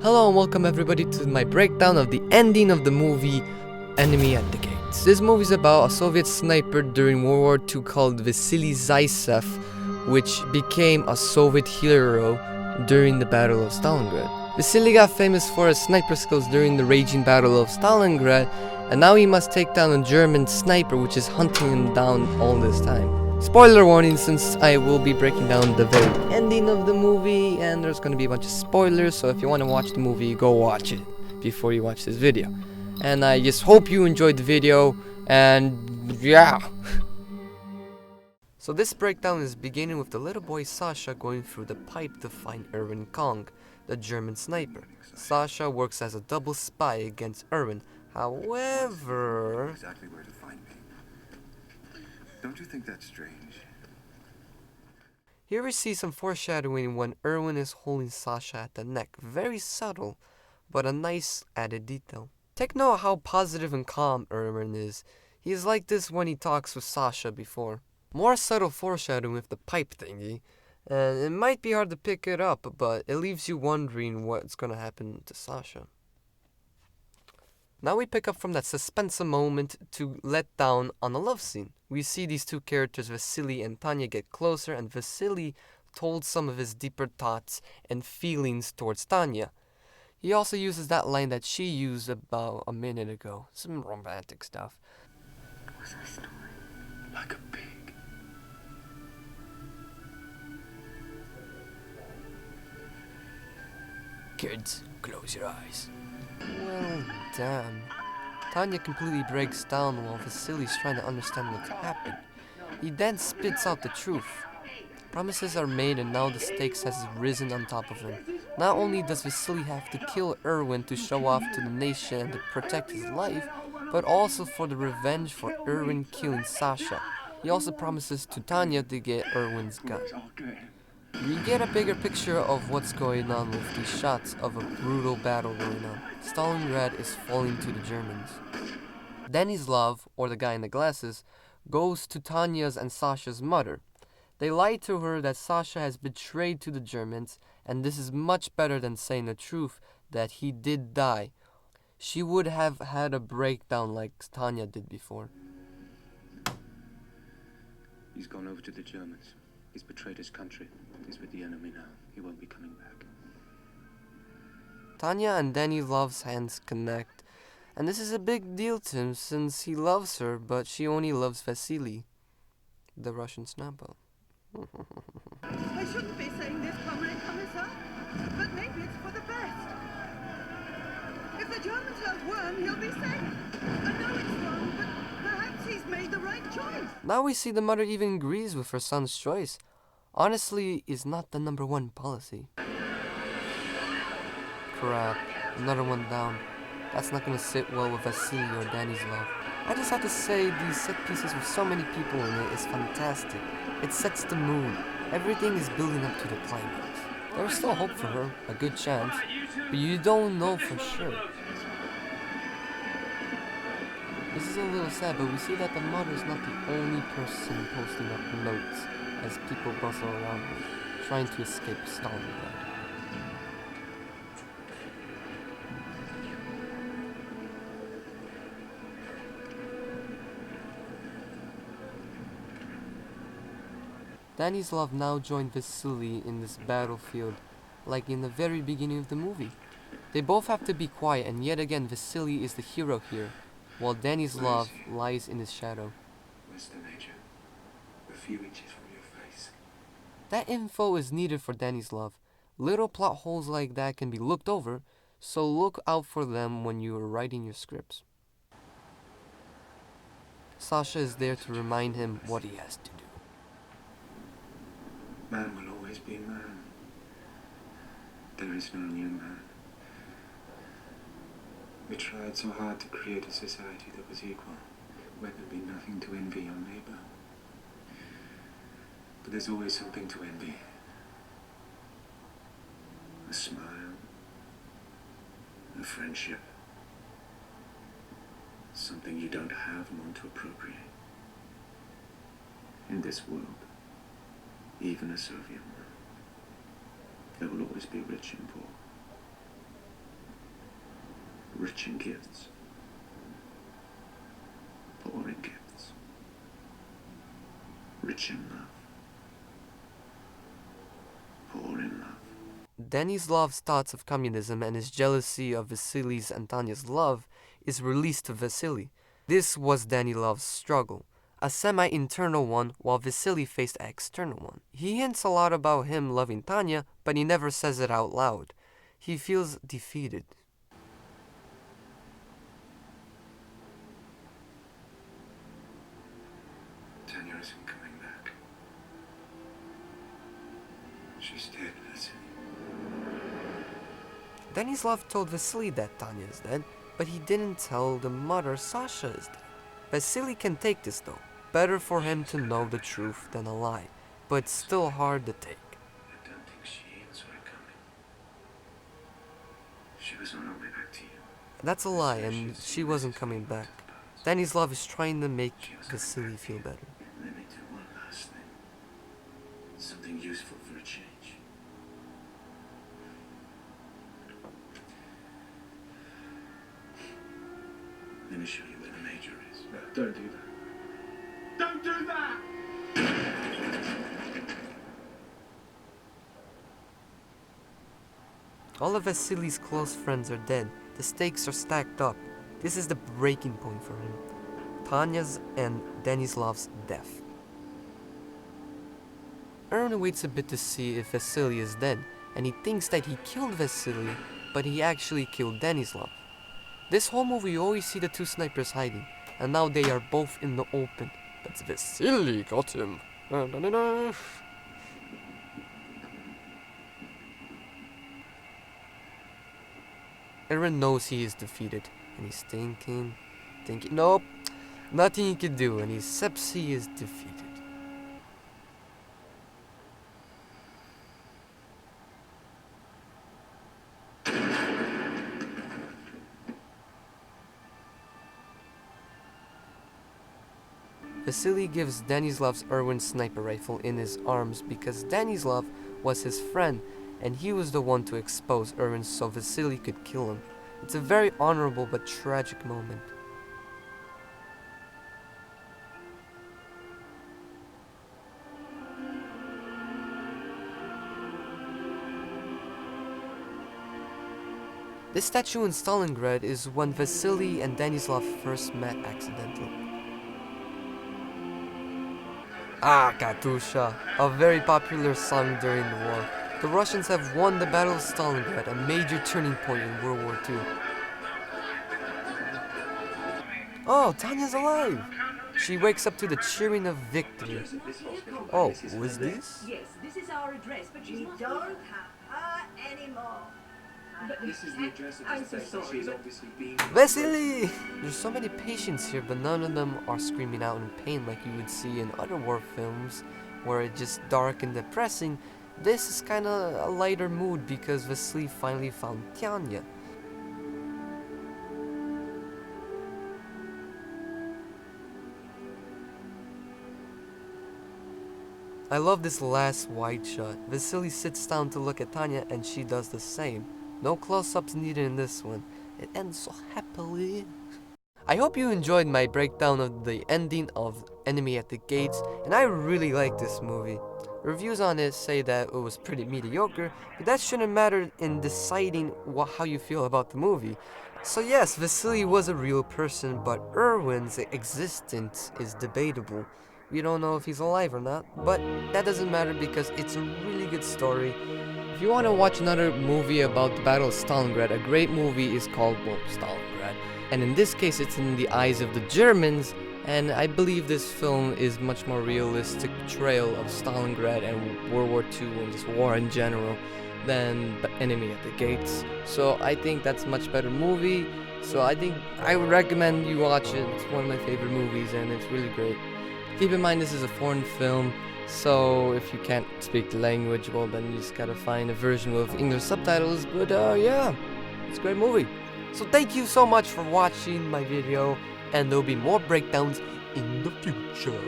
Hello and welcome everybody to my breakdown of the ending of the movie Enemy at the Gates. This movie is about a Soviet sniper during World War II called Vasily Zaitsev, which became a Soviet hero during the Battle of Stalingrad. Vasily got famous for his sniper skills during the raging Battle of Stalingrad, and now he must take down a German sniper which is hunting him down all this time. Spoiler warning, since I will be breaking down the very ending of the movie and there's gonna be a bunch of spoilers, so if you want to watch the movie, go watch it before you watch this video. And I just hope you enjoyed the video, and yeah. So this breakdown is beginning with the little boy Sasha going through the pipe to find Erwin Kong, the German sniper. Sasha works as a double spy against Erwin. However, Exactly where to find me. Don't you think that's strange? here we see some foreshadowing when Erwin is holding Sasha at the neck. Very subtle, but a nice added detail. Take note how positive and calm Erwin is. He is like this when he talks with Sasha before. More subtle foreshadowing with the pipe thingy, and it might be hard to pick it up, but it leaves you wondering what's gonna happen to Sasha. Now we pick up from that suspense moment to let down on a love scene. We see these two characters, Vasily and Tanya, get closer, and Vasily told some of his deeper thoughts and feelings towards Tanya. He also uses that line that she used about a minute ago. Some romantic stuff. What's our story? Like a pig. Kids, close your eyes. Well, damn. Tanya completely breaks down while Vasily's trying to understand what happened. He then spits out the truth. Promises are made and now the stakes has risen on top of him. Not only does Vasily have to kill Erwin to show off to the nation and to protect his life, but also for the revenge for Erwin killing Sasha. He also promises to Tanya to get Erwin's gun. It's all good. We get a bigger picture of what's going on with these shots of a brutal battle going on. Stalingrad is falling to the Germans. Denislav, or the guy in the glasses, goes to Tanya's and Sasha's mother. They lie to her that Sasha has betrayed to the Germans, and this is much better than saying the truth that he did die. She would have had a breakdown like Tanya did before. He's gone over to the Germans. He's betrayed his country. He's with the enemy now. He won't be coming back. Tanya and Denislav's hands connect, and this is a big deal to him since he loves her, but she only loves Vasily, the Russian sniper. I shouldn't be saying this, Comrade Commissar, but maybe it's for the best. If the Germans have won, he'll be safe. I know it's wrong, but perhaps he's made the right choice. Now we see the mother even agrees with her son's choice. Honestly, is not the #1 policy. Crap, another one down. That's not gonna sit well with Vasily or Denislav. I just have to say, these set pieces with so many people in it is fantastic. It sets the mood. Everything is building up to the climax. There's still hope for her, a good chance, but you don't know for sure. This is a little sad, but we see that the mother is not the only person posting up notes as people bustle around her, trying to escape Stalingrad. Denislav now joined Vasily in this battlefield, like in the very beginning of the movie. They both have to be quiet, and yet again Vasily is the hero here, while Denislav lies in his shadow. Where's the Major? A few inches from your face. That info is needed for Denislav. Little plot holes like that can be looked over, so look out for them when you are writing your scripts. Sasha is there to remind him what he has to do. Man will always be man. There is no new man. We tried so hard to create a society that was equal, where there'd be nothing to envy your neighbor. But there's always something to envy. A smile, a friendship, something you don't have and want to appropriate. In this world, even a Soviet one, there will always be rich and poor. Rich in gifts. Poor in gifts. Rich in love. Poor in love. Denislav's thoughts of communism and his jealousy of Vasily's and Tanya's love is released to Vasily. This was Denislav's struggle, a semi-internal one while Vasily faced an external one. He hints a lot about him loving Tanya, but he never says it out loud. He feels defeated. Tanya isn't coming back. She's dead, Vasily. Denislav told Vasily that Tanya is dead, but he didn't tell the mother Sasha is dead. Vasily can take this though. Better for him to know the truth than a lie, but still hard to take. I don't think she saw it coming. She was on her way back to you. That's a lie, and she wasn't coming back. Denislav is trying to make Vasily feel better. Let me do one last thing. Something useful for a change. Let me show you where the Major is. No, don't do that. Don't do that! All of Vasily's close friends are dead. The stakes are stacked up. This is the breaking point for him. Tanya's and Denislav's death. Erwin waits a bit to see if Vasily is dead, and he thinks that he killed Vasily, but he actually killed Denislav. This whole movie you always see the two snipers hiding, and now they are both in the open. But Vasily got him. Erwin knows he is defeated, and he's thinking, nope, nothing he can do, and he accepts he is defeated. Vasily gives Denislav's Erwin's sniper rifle in his arms because Denislav was his friend and he was the one to expose Erwin so Vasily could kill him. It's a very honorable but tragic moment. This statue in Stalingrad is when Vasily and Denislav first met accidentally. Ah, Katusha, a very popular song during the war. The Russians have won the Battle of Stalingrad, a major turning point in World War II. Oh, Tanya's alive! She wakes up to the cheering of victory. Oh, who is this? Yes, this is our address, but We don't have her anymore. This is the address of I'm this so place that sorry, she's but- obviously been. Vasily! There's so many patients here, but none of them are screaming out in pain like you would see in other war films, where it's just dark and depressing. This is kinda a lighter mood because Vasily finally found Tanya. I love this last wide shot. Vasily sits down to look at Tanya and she does the same. No close-ups needed in this one. It ends so happily. I hope you enjoyed my breakdown of the ending of Enemy at the Gates, and I really like this movie. Reviews on it say that it was pretty mediocre, but that shouldn't matter in deciding how you feel about the movie. So yes, Vasily was a real person, but Erwin's existence is debatable. We don't know if he's alive or not, but that doesn't matter because it's a really good story. If you want to watch another movie about the Battle of Stalingrad, a great movie is called, well, Stalingrad. And in this case, it's in the eyes of the Germans, and I believe this film is much more realistic portrayal of Stalingrad and World War II and just war in general than Enemy at the Gates. So I think that's a much better movie. So I think I would recommend you watch it. It's one of my favorite movies and it's really great. Keep in mind this is a foreign film, so if you can't speak the language, well then you just gotta find a version with English subtitles. But yeah, it's a great movie. So thank you so much for watching my video, and there'll be more breakdowns in the future.